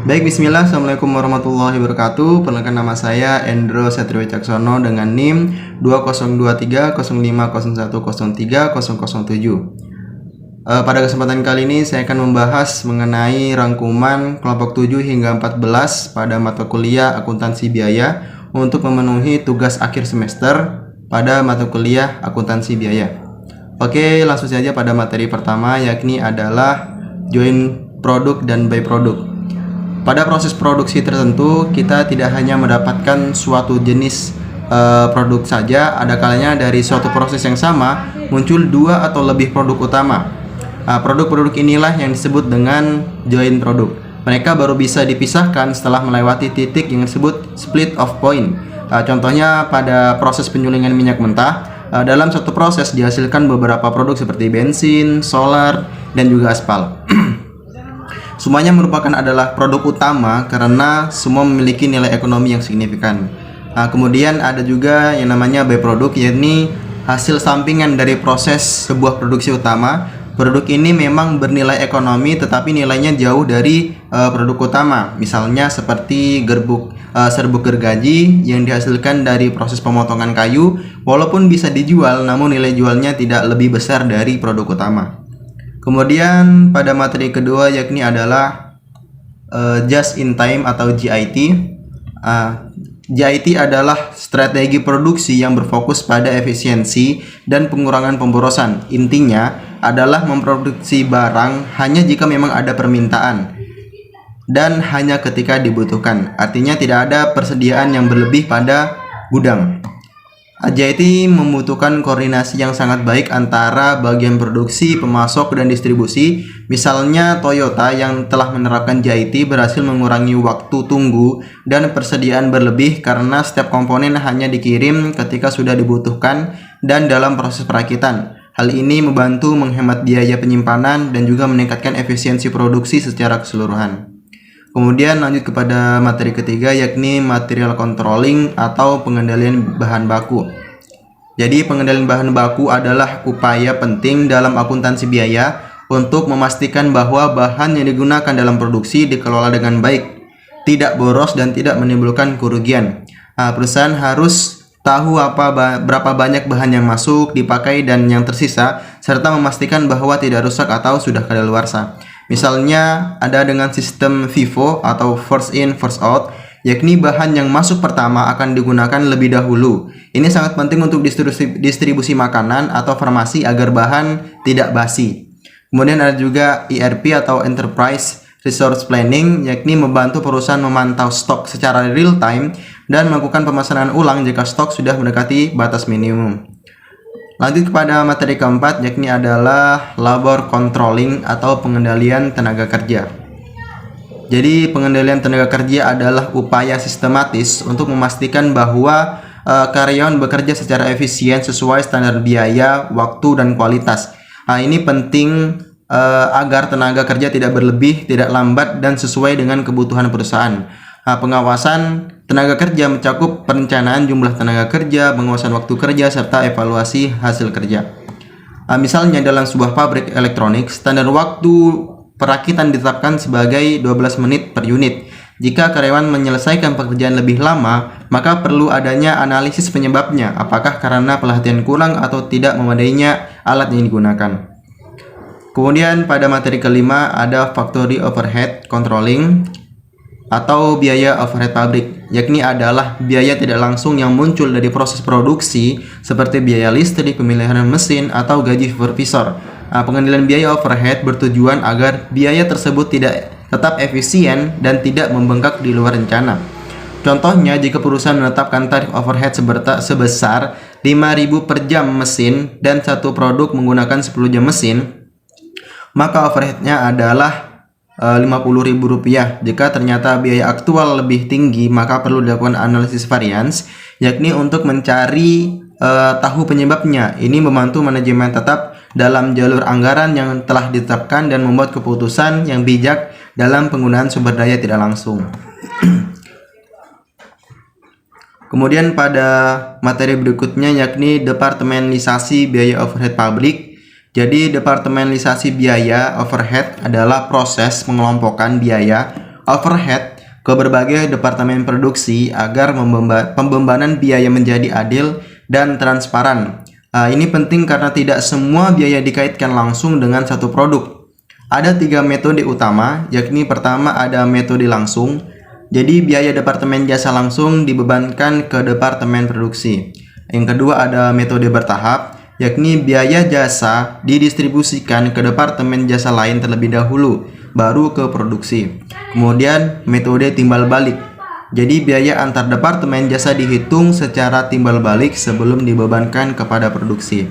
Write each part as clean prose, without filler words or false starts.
Baik, bismillah. Assalamualaikum warahmatullahi wabarakatuh. Perkenalkan, nama saya Endro Satrio Wicaksono dengan NIM 20230501030007. Pada kesempatan kali ini saya akan membahas mengenai rangkuman kelompok 7 hingga 14 pada mata kuliah akuntansi biaya untuk memenuhi tugas akhir semester pada mata kuliah akuntansi biaya. Oke, langsung saja pada materi pertama, yakni adalah join produk dan buy produk. Pada proses produksi tertentu, kita tidak hanya mendapatkan suatu jenis produk saja, ada kalanya dari suatu proses yang sama muncul dua atau lebih produk utama. Produk-produk inilah yang disebut dengan join produk. Mereka baru bisa dipisahkan setelah melewati titik yang disebut split of point. Contohnya pada proses penyulingan minyak mentah, dalam satu proses dihasilkan beberapa produk seperti bensin, solar, dan juga aspal. Semuanya merupakan adalah produk utama karena semua memiliki nilai ekonomi yang signifikan. Kemudian ada juga yang namanya byproduct, yakni hasil sampingan dari proses sebuah produksi utama. Produk ini memang bernilai ekonomi tetapi nilainya jauh dari produk utama. Misalnya seperti serbuk gergaji yang dihasilkan dari proses pemotongan kayu, walaupun bisa dijual namun nilai jualnya tidak lebih besar dari produk utama. Kemudian pada materi kedua yakni adalah just in time atau JIT. JIT adalah strategi produksi yang berfokus pada efisiensi dan pengurangan pemborosan. Intinya adalah memproduksi barang hanya jika memang ada permintaan dan hanya ketika dibutuhkan. Artinya tidak ada persediaan yang berlebih pada gudang. JIT membutuhkan koordinasi yang sangat baik antara bagian produksi, pemasok, dan distribusi. Misalnya Toyota yang telah menerapkan JIT berhasil mengurangi waktu tunggu dan persediaan berlebih karena setiap komponen hanya dikirim ketika sudah dibutuhkan dan dalam proses perakitan. Hal ini membantu menghemat biaya penyimpanan dan juga meningkatkan efisiensi produksi secara keseluruhan. Kemudian lanjut kepada materi ketiga, yakni material controlling atau pengendalian bahan baku. Jadi pengendalian bahan baku adalah upaya penting dalam akuntansi biaya untuk memastikan bahwa bahan yang digunakan dalam produksi dikelola dengan baik, tidak boros dan tidak menimbulkan kerugian. Perusahaan harus tahu berapa banyak bahan yang masuk, dipakai, dan yang tersisa, serta memastikan bahwa tidak rusak atau sudah kadaluarsa. Misalnya ada dengan sistem FIFO atau first in first out, yakni bahan yang masuk pertama akan digunakan lebih dahulu. Ini sangat penting untuk distribusi makanan atau farmasi agar bahan tidak basi. Kemudian ada juga ERP atau Enterprise Resource Planning, yakni membantu perusahaan memantau stok secara real time dan melakukan pemesanan ulang jika stok sudah mendekati batas minimum. Lanjut kepada materi keempat, yakni adalah labor controlling atau pengendalian tenaga kerja. Jadi pengendalian tenaga kerja adalah upaya sistematis untuk memastikan bahwa karyawan bekerja secara efisien sesuai standar biaya, waktu, dan kualitas. Ini penting agar tenaga kerja tidak berlebih, tidak lambat, dan sesuai dengan kebutuhan perusahaan. Pengawasan tenaga kerja mencakup perencanaan jumlah tenaga kerja, pengawasan waktu kerja, serta evaluasi hasil kerja. Misalnya dalam sebuah pabrik elektronik, standar waktu perakitan ditetapkan sebagai 12 menit per unit. Jika karyawan menyelesaikan pekerjaan lebih lama, maka perlu adanya analisis penyebabnya, apakah karena pelatihan kurang atau tidak memadainya alat yang digunakan. Kemudian pada materi kelima ada factory overhead controlling atau biaya overhead pabrik, yakni adalah biaya tidak langsung yang muncul dari proses produksi seperti biaya listrik, pemeliharaan mesin, atau gaji supervisor. Pengendalian biaya overhead bertujuan agar biaya tersebut tetap efisien dan tidak membengkak di luar rencana. Contohnya, jika perusahaan menetapkan tarif overhead sebesar 5.000 per jam mesin dan satu produk menggunakan 10 jam mesin, maka overheadnya adalah Rp50.000. Jika ternyata biaya aktual lebih tinggi, maka perlu dilakukan analisis varians, yakni untuk mencari tahu penyebabnya. Ini membantu manajemen tetap dalam jalur anggaran yang telah ditetapkan dan membuat keputusan yang bijak dalam penggunaan sumber daya tidak langsung. Kemudian pada materi berikutnya yakni departementalisasi biaya overhead pabrik. Jadi departementalisasi biaya overhead adalah proses pengelompokan biaya overhead ke berbagai departemen produksi agar pembebanan biaya menjadi adil dan transparan. Ini penting karena tidak semua biaya dikaitkan langsung dengan satu produk. Ada 3 metode utama, yakni pertama ada metode langsung. Jadi biaya departemen jasa langsung dibebankan ke departemen produksi. Yang kedua ada metode bertahap, yakni biaya jasa didistribusikan ke departemen jasa lain terlebih dahulu, baru ke produksi. Kemudian metode timbal balik. Jadi biaya antar departemen jasa dihitung secara timbal balik sebelum dibebankan kepada produksi.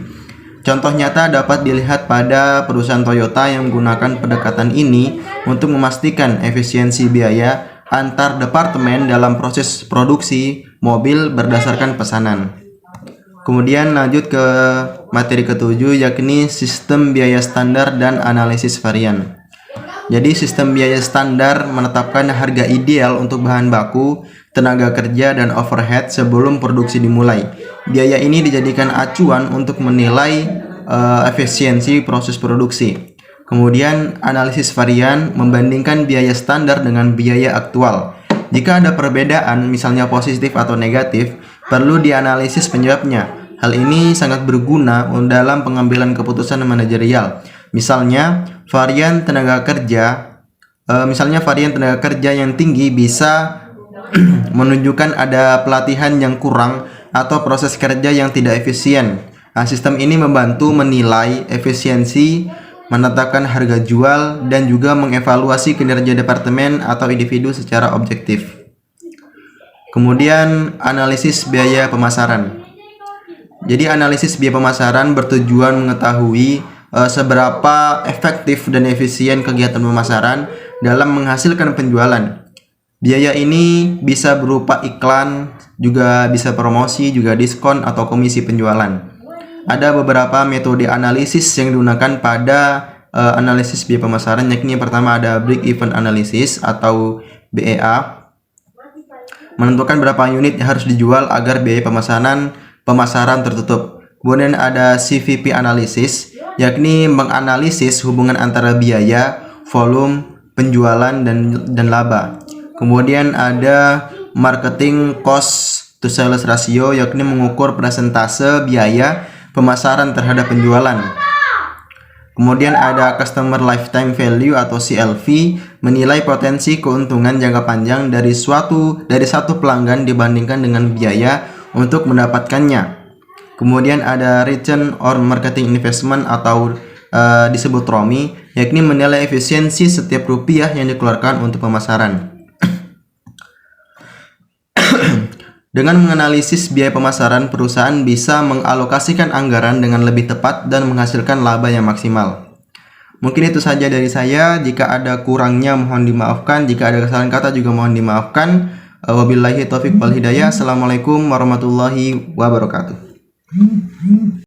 Contoh nyata dapat dilihat pada perusahaan Toyota yang menggunakan pendekatan ini untuk memastikan efisiensi biaya antar departemen dalam proses produksi mobil berdasarkan pesanan. Kemudian lanjut ke materi ketujuh, yakni sistem biaya standar dan analisis varian. Jadi sistem biaya standar menetapkan harga ideal untuk bahan baku, tenaga kerja, dan overhead sebelum produksi dimulai. Biaya ini dijadikan acuan untuk menilai efisiensi proses produksi. Kemudian analisis varian membandingkan biaya standar dengan biaya aktual. Jika ada perbedaan, misalnya positif atau negatif, perlu dianalisis penyebabnya. Hal ini sangat berguna dalam pengambilan keputusan manajerial. Misalnya, varian tenaga kerja yang tinggi bisa menunjukkan ada pelatihan yang kurang atau proses kerja yang tidak efisien. Sistem ini membantu menilai efisiensi, menetapkan harga jual, dan juga mengevaluasi kinerja departemen atau individu secara objektif. Kemudian analisis biaya pemasaran. Jadi analisis biaya pemasaran bertujuan mengetahui seberapa efektif dan efisien kegiatan pemasaran dalam menghasilkan penjualan. Biaya ini bisa berupa iklan, juga bisa promosi, juga diskon atau komisi penjualan. Ada beberapa metode analisis yang digunakan pada analisis biaya pemasaran, yakni yang pertama ada break even analysis atau BEA. Menentukan berapa unit yang harus dijual agar biaya pemasaran tertutup. Kemudian ada CVP analysis, yakni menganalisis hubungan antara biaya, volume, penjualan, dan laba. Kemudian ada marketing cost to sales ratio, yakni mengukur persentase biaya pemasaran terhadap penjualan. Kemudian ada customer lifetime value atau CLV, menilai potensi keuntungan jangka panjang dari satu pelanggan dibandingkan dengan biaya untuk mendapatkannya. Kemudian ada return on marketing investment atau disebut ROMI, yakni menilai efisiensi setiap rupiah yang dikeluarkan untuk pemasaran. Dengan menganalisis biaya pemasaran, perusahaan bisa mengalokasikan anggaran dengan lebih tepat dan menghasilkan laba yang maksimal. Mungkin itu saja dari saya. Jika ada kurangnya mohon dimaafkan. Jika ada kesalahan kata juga mohon dimaafkan. Wabillahi taufiq wal hidayah. Assalamualaikum warahmatullahi wabarakatuh.